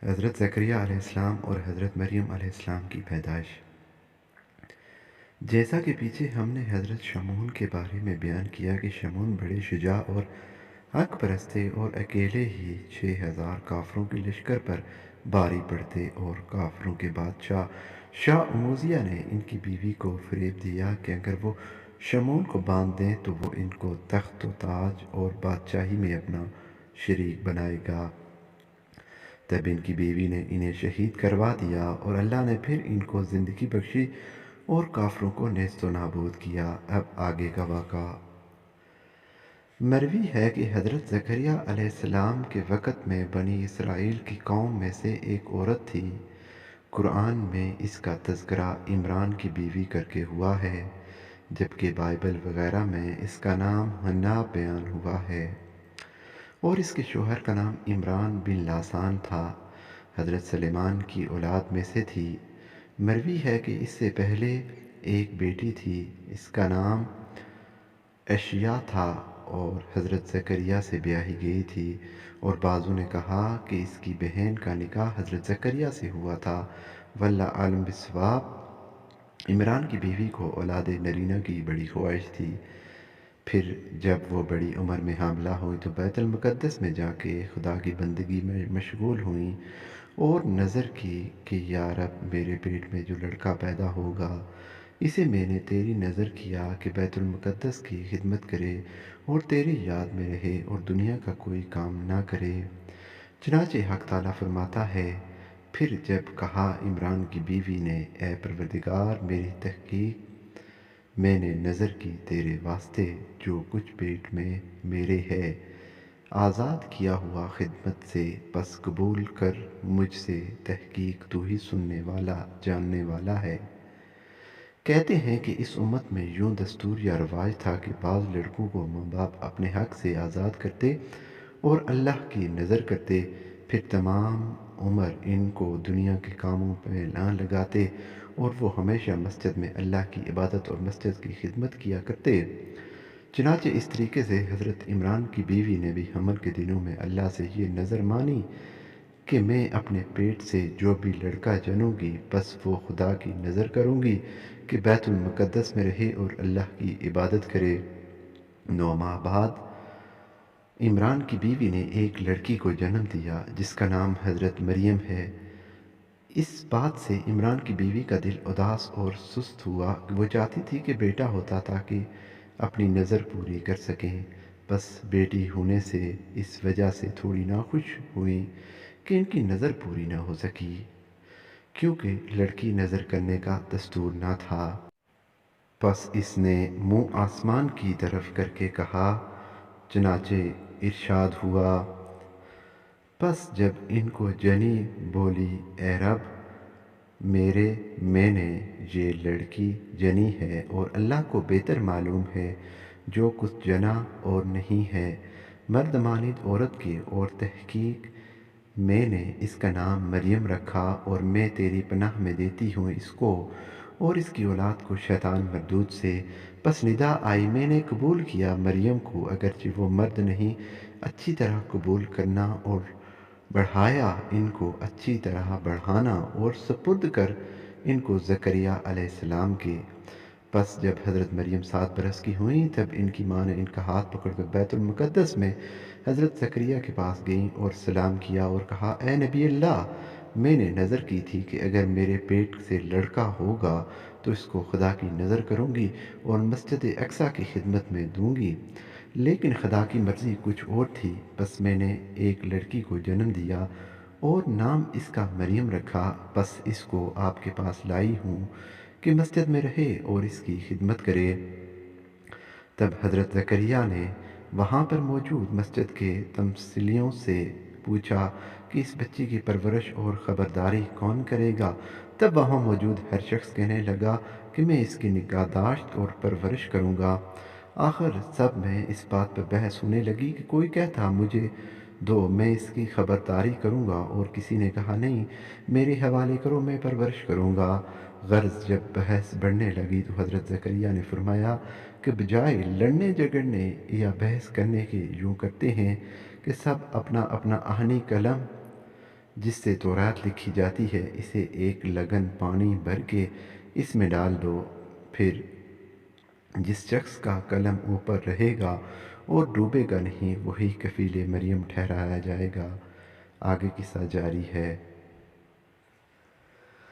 حضرت زکریا علیہ السلام اور حضرت مریم علیہ السلام کی پیدائش۔ جیسا کہ پیچھے ہم نے حضرت شمعون کے بارے میں بیان کیا کہ شمعون بڑے شجاع اور حق پرست تھے اور اکیلے ہی 6000 کافروں کے لشکر پر باری پڑتے، اور کافروں کے بادشاہ شاہ اموزیہ نے ان کی بیوی کو فریب دیا کہ اگر وہ شمعون کو باندھ دیں تو وہ ان کو تخت و تاج اور بادشاہی میں اپنا شریک بنائے گا۔ تب ان کی بیوی نے انہیں شہید کروا دیا اور اللہ نے پھر ان کو زندگی بخشی اور کافروں کو نیست و نابود کیا۔ اب آگے کا واقعہ مروی ہے کہ حضرت زکریا علیہ السلام کے وقت میں بنی اسرائیل کی قوم میں سے ایک عورت تھی۔ قرآن میں اس کا تذکرہ عمران کی بیوی کر کے ہوا ہے، جبکہ بائبل وغیرہ میں اس کا نام حنا بیان ہوا ہے، اور اس کے شوہر کا نام عمران بن لاسان تھا۔ حضرت سلیمان کی اولاد میں سے تھی۔ مروی ہے کہ اس سے پہلے ایک بیٹی تھی، اس کا نام اشیا تھا اور حضرت زکریا سے بیاہی گئی تھی، اور بعضوں نے کہا کہ اس کی بہن کا نکاح حضرت زکریا سے ہوا تھا۔ واللہ عالم بالصواب۔ عمران کی بیوی کو اولاد نرینہ کی بڑی خواہش تھی۔ پھر جب وہ بڑی عمر میں حاملہ ہوئی تو بیت المقدس میں جا کے خدا کی بندگی میں مشغول ہوئیں اور نظر کی کہ یا رب، میرے پیٹ میں جو لڑکا پیدا ہوگا اسے میں نے تیری نظر کیا کہ بیت المقدس کی خدمت کرے اور تیری یاد میں رہے اور دنیا کا کوئی کام نہ کرے۔ چنانچہ حق تعالیٰ فرماتا ہے، پھر جب کہا عمران کی بیوی نے، اے پروردگار، میری تحقیق میں نے نظر کی تیرے واسطے جو کچھ پیٹ میں میرے ہے آزاد کیا ہوا خدمت سے، پس قبول کر مجھ سے، تحقیق تو ہی سننے والا جاننے والا ہے۔ کہتے ہیں کہ اس امت میں یوں دستور یا رواج تھا کہ بعض لڑکوں کو ماں باپ اپنے حق سے آزاد کرتے اور اللہ کی نظر کرتے، پھر تمام عمر ان کو دنیا کے کاموں پہ نہ لگاتے اور وہ ہمیشہ مسجد میں اللہ کی عبادت اور مسجد کی خدمت کیا کرتے۔ چنانچہ اس طریقے سے حضرت عمران کی بیوی نے بھی حمل کے دنوں میں اللہ سے یہ نظر مانی کہ میں اپنے پیٹ سے جو بھی لڑکا جنوں گی، بس وہ خدا کی نظر کروں گی کہ بیت المقدس میں رہے اور اللہ کی عبادت کرے۔ 9 ماہ بعد عمران کی بیوی نے ایک لڑکی کو جنم دیا جس کا نام حضرت مریم ہے۔ اس بات سے عمران کی بیوی کا دل اداس اور سست ہوا۔ وہ چاہتی تھی کہ بیٹا ہوتا تاکہ اپنی نظر پوری کر سکیں، بس بیٹی ہونے سے اس وجہ سے تھوڑی ناخوش ہوئیں کہ ان کی نظر پوری نہ ہو سکی، کیونکہ لڑکی نظر کرنے کا دستور نہ تھا۔ پس اس نے منہ آسمان کی طرف کر کے کہا، چنانچہ ارشاد ہوا، پس جب ان کو جنی بولی، اے رب میرے، میں نے یہ لڑکی جنی ہے اور اللہ کو بہتر معلوم ہے جو کچھ جنا اور نہیں ہے مرد مانند عورت کی، اور تحقیق میں نے اس کا نام مریم رکھا اور میں تیری پناہ میں دیتی ہوں اس کو اور اس کی اولاد کو شیطان مردود سے۔ پس ندا آئی، میں نے قبول کیا مریم کو، اگرچہ وہ مرد نہیں، اچھی طرح قبول کرنا اور بڑھایا ان کو اچھی طرح بڑھانا اور سپرد کر ان کو زکریا علیہ السلام کے۔ پس جب حضرت مریم 7 برس کی ہوئیں تب ان کی ماں نے ان کا ہاتھ پکڑ کر بیت المقدس میں حضرت زکریا کے پاس گئیں اور سلام کیا اور کہا، اے نبی اللہ، میں نے نظر کی تھی کہ اگر میرے پیٹ سے لڑکا ہوگا تو اس کو خدا کی نظر کروں گی اور مسجد اقصیٰ کی خدمت میں دوں گی، لیکن خدا کی مرضی کچھ اور تھی، بس میں نے ایک لڑکی کو جنم دیا اور نام اس کا مریم رکھا، بس اس کو آپ کے پاس لائی ہوں کہ مسجد میں رہے اور اس کی خدمت کرے۔ تب حضرت زکریا نے وہاں پر موجود مسجد کے تمثیلیوں سے پوچھا کہ اس بچی کی پرورش اور خبرداری کون کرے گا؟ تب وہاں موجود ہر شخص کہنے لگا کہ میں اس کی نگہداشت اور پرورش کروں گا۔ آخر سب میں اس بات پر بحث ہونے لگی کہ کوئی کہتا مجھے دو، میں اس کی خبرداری کروں گا، اور کسی نے کہا نہیں، میرے حوالے کرو، میں پرورش کروں گا۔ غرض جب بحث بڑھنے لگی تو حضرت زکریا نے فرمایا کہ بجائے لڑنے جھگڑنے یا بحث کرنے کے یوں کرتے ہیں کہ سب اپنا اپنا آہنی قلم جس سے تورات لکھی جاتی ہے، اسے ایک لگن پانی بھر کے اس میں ڈال دو، پھر جس شخص کا قلم اوپر رہے گا اور ڈوبے گا نہیں، وہی کفیل مریم ٹھہرایا جائے گا۔ آگے قصہ جاری ہے۔